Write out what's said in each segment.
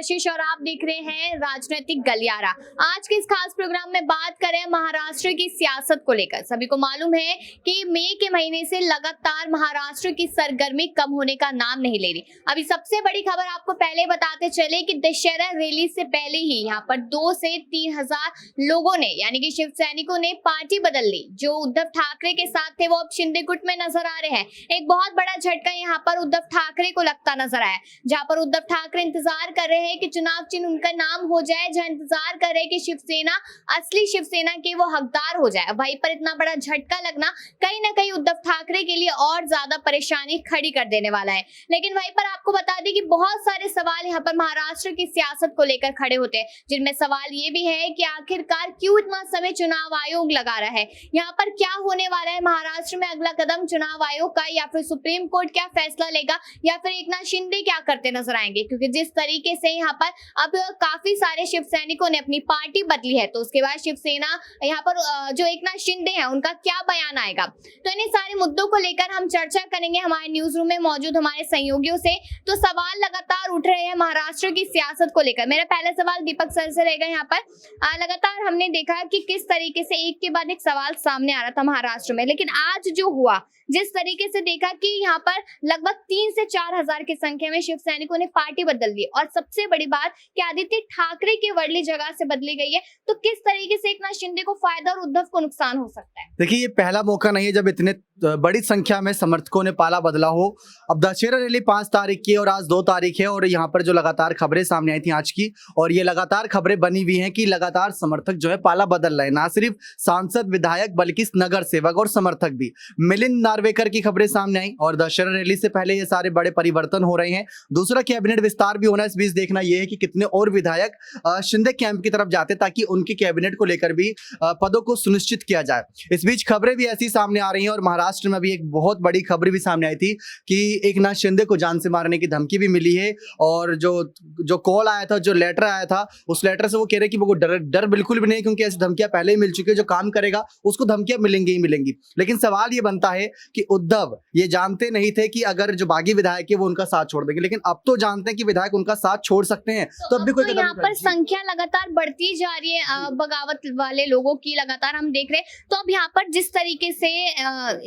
कशिश और आप देख रहे हैं राजनीतिक गलियारा। आज के इस खास प्रोग्राम में बात करें महाराष्ट्र की सियासत को लेकर। सभी को मालूम है कि मई के महीने से लगातार महाराष्ट्र की सरगर्मी कम होने का नाम नहीं ले रही। अभी सबसे बड़ी खबर आपको पहले बताते चले कि दशहरा रैली से पहले ही यहाँ पर 2 से 3 हजार लोगों ने यानी कि शिव सैनिकों ने पार्टी बदल ली। जो उद्धव ठाकरे के साथ थे वो अब शिंदे गुट में नजर आ रहे हैं। एक बहुत बड़ा झटका यहाँ पर उद्धव ठाकरे को लगता नजर आया, जहां पर उद्धव ठाकरे इंतजार कर रहे हैं कि चुनाव चिन्ह उनका नाम हो जाए, जहां इंतजार कर रहे हैं कि शिवसेना असली शिवसेना के वो हकदार हो जाए। वहीं पर इतना बड़ा झटका लगना कहीं ना कहीं उद्धव ठाकरे के लिए और ज्यादा परेशानी खड़ी कर देने वाला है। लेकिन वहीं पर आपको बता दें कि बहुत सारे सवाल यहाँ पर महाराष्ट्र की सियासत को लेकर खड़े होते हैं, जिनमें सवाल ये भी है कि आखिरकार क्यों इतना समय चुनाव आयोग लगा रहा है, यहाँ पर क्या होने वाला है महाराष्ट्र में अगला कदम चुनाव आयोग का, या फिर सुप्रीम कोर्ट क्या फैसला लेगा, या फिर एकनाथ शिंदे क्या करते नजर आएंगे। क्योंकि जिस तरीके से यहाँ पर अब काफी सारे शिव सैनिकों ने अपनी पार्टी बदली है, तो उसके बाद शिवसेना यहाँ पर जो एकनाथ शिंदे हैं उनका क्या बयान आएगा। तो इन सारे मुद्दों को लेकर हम चर्चा करेंगे हमारे न्यूज रूम में मौजूद हमारे सहयोगियों से। तो सवाल लगातार उठ रहे हैं महाराष्ट्र की सियासत को लेकर। मेरा पहला सवाल दीपक सर से रहेगा। यहाँ पर लगातार हमने देखा कि किस तरीके से एक के बाद एक सवाल सामने आ रहा था महाराष्ट्र में, लेकिन आज जो हुआ, जिस तरीके से देखा कि यहाँ पर लगभग 3 से 4 हजार की संख्या में शिव सैनिकों ने पार्टी बदल दी, और सबसे बड़ी बात कि आदित्य ठाकरे की वर्ली जगह से बदली गई है, तो किस तरीके से एकनाथ शिंदे को फायदा और उद्धव को नुकसान हो सकता है। देखिए, ये पहला मौका नहीं है जब इतने बड़ी संख्या में समर्थकों ने पाला बदला हो। अब दशहरा रैली 5 तारीख की और आज 2 तारीख है, और यहाँ पर जो लगातार खबरें सामने आई थी आज की, और ये लगातार खबरें बनी हुई हैं कि लगातार समर्थक जो है पाला बदल रहे हैं, ना सिर्फ सांसद विधायक बल्कि नगर सेवक और समर्थक भी। मिलिंद नार्वेकर की खबरें सामने आई, और दशहरा रैली से पहले ये सारे बड़े परिवर्तन हो रहे हैं। दूसरा, कैबिनेट विस्तार भी होना है। इस बीच देखना यह है कि कितने और विधायक शिंदे कैंप की तरफ जाते, ताकि उनके कैबिनेट को लेकर भी पदों को सुनिश्चित किया जाए। इस बीच खबरें भी ऐसी सामने आ रही हैं, और महाराष्ट्र में भी एक बहुत बड़ी खबर भी सामने आई थी कि एकनाथ शिंदे को जान से मारने की धमकी भी मिली है। और जो कॉल आया था, जो लेटर आया था, उस लेटर से वो कह रहे कि वो डर बिल्कुल भी नहीं, क्योंकि ऐसी धमकियां पहले ही मिल चुकी है। जो काम करेगा उसको धमकियां मिलेंगी ही मिलेंगी। लेकिन सवाल ये बनता है कि उद्धव ये जानते नहीं थे कि अगर जो बागी विधायक है वो उनका साथ छोड़ देंगे, लेकिन अब तो जानते हैं कि विधायक उनका साथ छोड़ सकते हैं। तो अब भी कोई यहाँ पर संख्या लगातार बढ़ती जा रही है बगावत वाले लोगों की, लगातार हम देख रहे हैं। तो अब यहाँ पर जिस तरीके से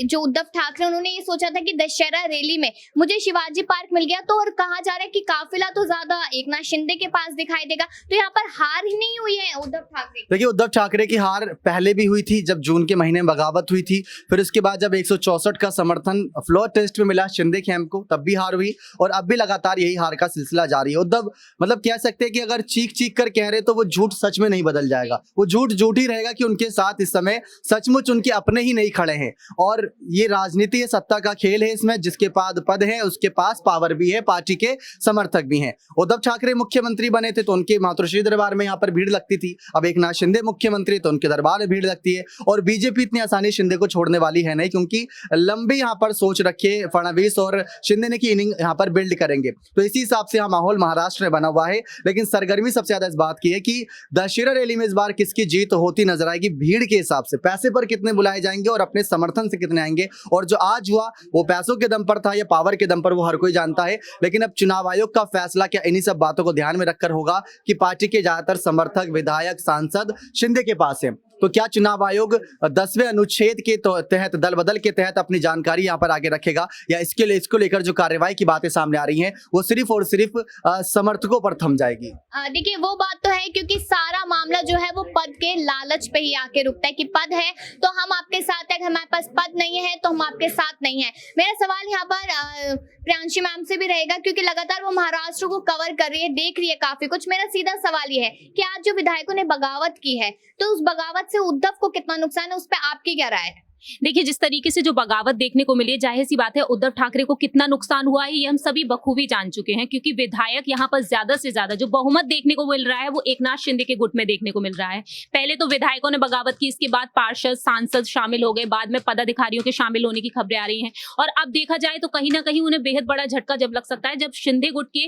जो उद्धव ठाकरे, उन्होंने ये सोचा था कि दशहरा रैली में मुझे शिवाजी पार्क मिल गया, तो और कहा जा रहा है कि काफिला तो ज्यादा एकनाथ शिंदे के पास दिखाई देगा, तो यहाँ पर हार ही नहीं हुई है उद्धव ठाकरे। देखिए, उद्धव ठाकरे की हार पहले भी हुई थी, जब जून के महीने में बगावत हुई थी। फिर उसके बाद जब 164 का समर्थन फ्लोर टेस्ट में मिला शिंदे कैंप को, तब भी हार हुई, और अब भी लगातार यही हार का सिलसिला जारी है। उद्धव मतलब कह सकते हैं कि अगर चीख चीख कर कह रहे तो वो झूठ सच में नहीं बदल जाएगा। वो झूठ झूठ ही रहेगा कि उनके साथ इस समय सचमुच उनके अपने ही नहीं खड़े हैं। और ये राजनीति है, सत्ता का खेल है। इसमें जिसके पास पद है उसके पास पावर भी है, पार्टी के समर्थक भी हैं। उद्धव ठाकरे मुख्यमंत्री बने थे तो उनके मातोश्री दरबार में यहाँ पर भीड़ लगती थी। अब एकनाथ शिंदे मुख्यमंत्री, तो उनके दरबार में भीड़ लगती है। और बीजेपी इतनी आसानी शिंदे को छोड़ने वाली है नहीं, क्योंकि लंबी यहाँ पर सोच रखी है फडणवीस और शिंदे ने की इनिंग यहाँ पर बिल्ड करेंगे। तो इसी हिसाब से यहाँ माहौल महाराष्ट्र में बना हुआ है। लेकिन सरगर्मी सबसे ज्यादा इस बात की है कि दशहरा रैली में इस बार किसकी जीत होती नजर आएगी, भीड़ के हिसाब से। पैसे पर कितने बुलाए जाएंगे और अपने समर्थन से कितने आएंगे। और जो आज हुआ वो पैसों के दम पर था या पावर के दम पर, वो हर कोई जानता है। लेकिन अब चुनाव आयोग का फैसला क्या इन्हीं सब बातों को ध्यान में रखकर होगा कि पार्टी के ज्यादातर समर्थक विधायक सांसद शिंदे के पास है, तो क्या चुनाव आयोग 10वें अनुच्छेद के तहत दल बदल के तहत अपनी जानकारी यहां पर आगे रखेगा, या इसको लेकर जो कार्रवाई की बातें सामने आ रही हैं वो सिर्फ और सिर्फ समर्थकों पर थम जाएगी। देखिए, वो बात तो है, क्योंकि सारा मामला जो है वो पद के लालच पे ही आके रुकता है कि पद है तो हम आपके साथ है, हमारे पास पद नहीं है तो हम आपके साथ नहीं है। मेरा सवाल यहाँ पर प्रियांशी मैम से भी रहेगा, क्योंकि लगातार वो महाराष्ट्र को कवर कर रही है, देख रही है काफी कुछ। मेरा सीधा सवाल ये है कि आज जो विधायकों ने बगावत की है, तो उस बगावत से उद्धव को कितना नुकसान है, उस पर आपकी क्या राय है। देखिए, जिस तरीके से जो बगावत देखने को मिली है, जाहिर सी बात है उद्धव ठाकरे को कितना नुकसान हुआ है ये हम सभी बखूबी जान चुके हैं। क्योंकि विधायक यहाँ पर ज्यादा से ज्यादा जो बहुमत देखने को मिल रहा है वो एकनाथ शिंदे के गुट में देखने को मिल रहा है। पहले तो विधायकों ने बगावत की, इसके बाद पार्षद सांसद शामिल हो गए, बाद में पदाधिकारियों के शामिल होने की खबरें आ रही हैं। और अब देखा जाए तो कहीं ना कहीं उन्हें बेहद बड़ा झटका जब लग सकता है जब शिंदे गुट के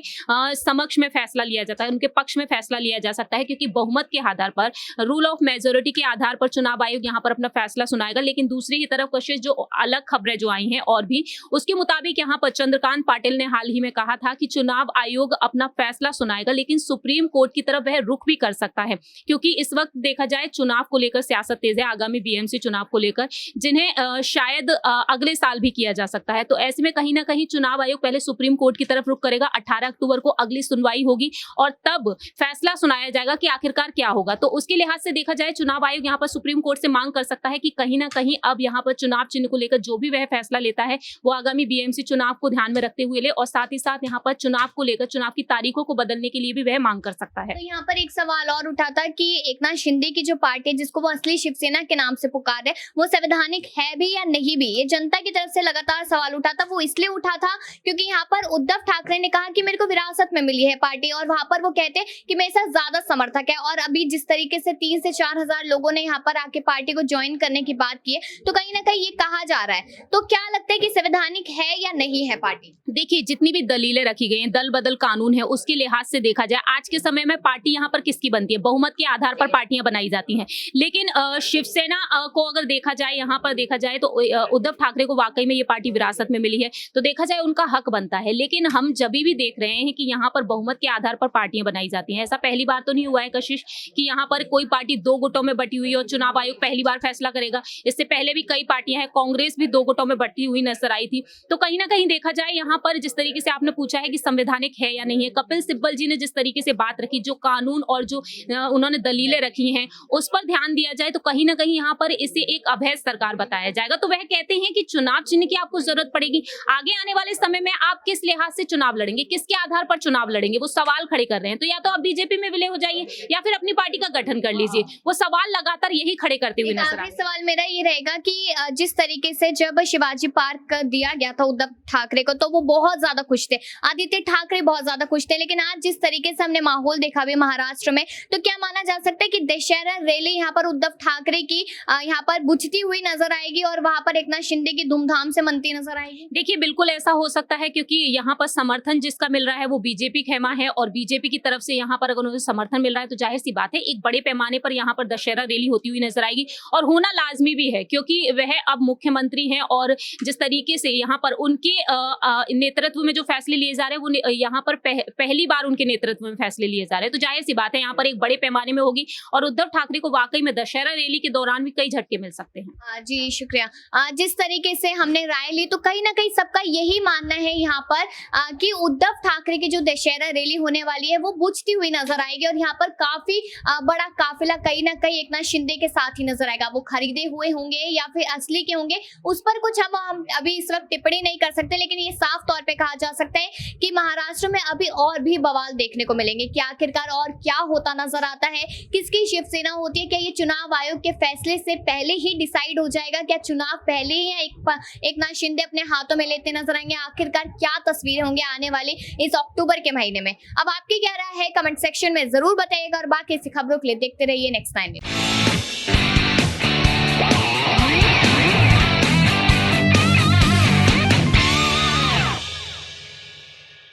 समक्ष में फैसला लिया जाता है, उनके पक्ष में फैसला लिया जा सकता है। क्योंकि बहुमत के आधार पर, रूल ऑफ मेजोरिटी के आधार पर चुनाव आयोग यहाँ पर अपना फैसला सुनाएगा। लेकिन दूसरी ही तरफ कशिश जो अलग खबरें जो आई हैं और भी उसके मुताबिक यहाँ पर चंद्रकांत पाटिल ने हाल ही में कहा था कि चुनाव आयोग अपना फैसला सुनाएगा, लेकिन सुप्रीम कोर्ट की तरफ वह रुख भी कर सकता है, क्योंकि इस वक्त देखा जाए चुनाव को लेकर सियासत तेज है, आगामी बीएमसी चुनाव को लेकर, जिन्हें शायद अगले साल भी किया जा सकता है। तो ऐसे में कहीं ना कहीं चुनाव आयोग पहले सुप्रीम कोर्ट की तरफ रुख करेगा। 18 अक्टूबर को अगली सुनवाई होगी और तब फैसला सुनाया जाएगा कि आखिरकार क्या होगा। तो उसके लिहाज से देखा जाए चुनाव आयोग यहाँ पर सुप्रीम कोर्ट से मांग कर सकता है कि कहीं ना कहीं अब यहाँ पर चुनाव चिन्ह को लेकर जो भी वह फैसला लेता है वो आगामी बीएमसी चुनाव को ध्यान में रखते हुए ले, और साथ ही साथ यहाँ पर चुनाव को लेकर चुनाव की तारीखों को बदलने के लिए भी वह मांग कर सकता है। तो यहाँ पर एक सवाल और उठा था कि एकनाथ शिंदे की जो पार्टी है जिसको वो असली शिवसेना के नाम से पुकार रहे, वो संवैधानिक है भी या नहीं भी, ये जनता की तरफ से लगातार सवाल उठा था। वो इसलिए उठा था क्योंकि यहाँ पर उद्धव ठाकरे ने कहा कि मेरे को विरासत में मिली है पार्टी, और वहां पर वो कहते हैं कि मेरे साथ ज्यादा समर्थक है। और अभी जिस तरीके से 3 से 4 हजार लोगों ने यहाँ पर आके पार्टी को ज्वाइन करने की बात की है, तो कहीं ना कहीं ये कहा जा रहा है। तो क्या लगता है कि संवैधानिक है या नहीं है पार्टी? देखिए, जितनी भी दलीलें रखी गई हैं, दल बदल कानून है, उसके लिहाज से देखा जाए आज के समय में पार्टी यहाँ पर किसकी बनती है, बहुमत के आधार पर पार्टियां बनाई जाती हैं। लेकिन शिवसेना को अगर देखा जाए, यहाँ पर देखा जाए तो उद्धव ठाकरे को वाकई में ये पार्टी विरासत में मिली है, तो देखा जाए उनका हक बनता है। लेकिन हम जब भी देख रहे हैं कि यहाँ पर बहुमत के आधार पर पार्टियां बनाई जाती हैं, ऐसा पहली बार तो नहीं हुआ है कशिश कि यहाँ पर कोई पार्टी 2 गुटों में बटी हुई और चुनाव आयोग पहली बार फैसला करेगा। इससे पहले भी कई पार्टियां हैं, कांग्रेस भी 2 गुटों में बटी हुई नजर आई थी। तो कहीं ना कहीं देखा जाए यहाँ पर जिस तरीके से आपने पूछा है कि संवैधानिक है या नहीं है, कपिल सिब्बल जी ने जिस तरीके से बात रखी, जो कानून और जो उन्होंने दलीलें रखी हैं उस पर ध्यान दिया जाए तो कहीं ना कहीं यहाँ पर इसे एक अभय सरकार बताया जाएगा। तो वह कहते हैं कि चुनाव चिन्ह की आपको जरूरत पड़ेगी, आगे आने वाले समय में आप किस लिहाज से चुनाव लड़ेंगे, किसके आधार पर चुनाव लड़ेंगे, वो सवाल खड़े कर रहे हैं। तो या तो आप बीजेपी में विलय हो जाइए या फिर अपनी पार्टी का गठन कर लीजिए। वो सवाल लगातार यही खड़े करते हुए नजर आ रहे हैं। सवाल मेरा ये रहेगा कि जिस तरीके से जब शिवाजी पार्क दिया गया था उद्धव ठाकरे को, तो वो बहुत ज्यादा खुश थे, आदित्य ठाकरे बहुत ज्यादा खुश थे। लेकिन आज जिस तरीके से हमने माहौल देखा भी महाराष्ट्र में, तो क्या माना जा सकता है कि दशहरा रैली यहाँ पर उद्धव ठाकरे की यहाँ पर बुझती हुई नजर आएगी और वहां पर एकनाथ शिंदे की धूमधाम से मनती नजर आएगी? देखिए, बिल्कुल ऐसा हो सकता है, क्योंकि यहाँ पर समर्थन जिसका मिल रहा है वो बीजेपी खेमा है, और बीजेपी की तरफ से यहाँ पर अगर उन्हें समर्थन मिल रहा है तो जाहिर सी बात है एक बड़े पैमाने पर यहाँ पर दशहरा रैली होती हुई नजर आएगी, और होना लाजमी भी है क्योंकि वह अब मुख्यमंत्री हैं। और जिस तरीके से यहाँ पर उनके नेतृत्व में जो फैसले लिए जा रहे हैं वो यहाँ पर पहली बार उनके नेतृत्व में फैसले लिए जा रहे हैं, तो जाहिर सी बात है यहाँ पर एक बड़े पैमाने में होगी और उद्धव ठाकरे को वाकई में दशहरा रैली के दौरान भी कई झटके मिल सकते हैं। जी शुक्रिया। जिस तरीके से हमने राय ली, तो कहीं ना कहीं सबका यही मानना है यहाँ पर कि उद्धव ठाकरे की जो दशहरा रैली होने वाली है वो बुझती हुई नजर आएगी, और यहाँ पर काफी बड़ा काफिला कहीं ना कहीं एकनाथ शिंदे के साथ ही नजर आएगा। वो खरीदे हुए होंगे या फिर असली के होंगे, उस पर कुछ हम अभी इस वक्त टिप्पणी नहीं कर सकते, लेकिन ये साफ तौर पे कहा जा सकता है कि महाराष्ट्र में अभी और भी बवाल देखने को मिलेंगे कि आखिरकार और क्या होता नजर आता है, किसकी शिवसेना होती है, क्या ये चुनाव आयोग के फैसले से पहले ही डिसाइड हो जाएगा, क्या चुनाव पहले ही एकनाथ शिंदे अपने हाथों में लेते नजर आएंगे, आखिरकार क्या तस्वीरें होंगी आने वाली इस अक्टूबर के महीने में। अब आपकी क्या राय है कमेंट सेक्शन में जरूर बताइएगा, और बाकी ऐसी खबरों के लिए देखते रहिए नेक्स्ट टाइम।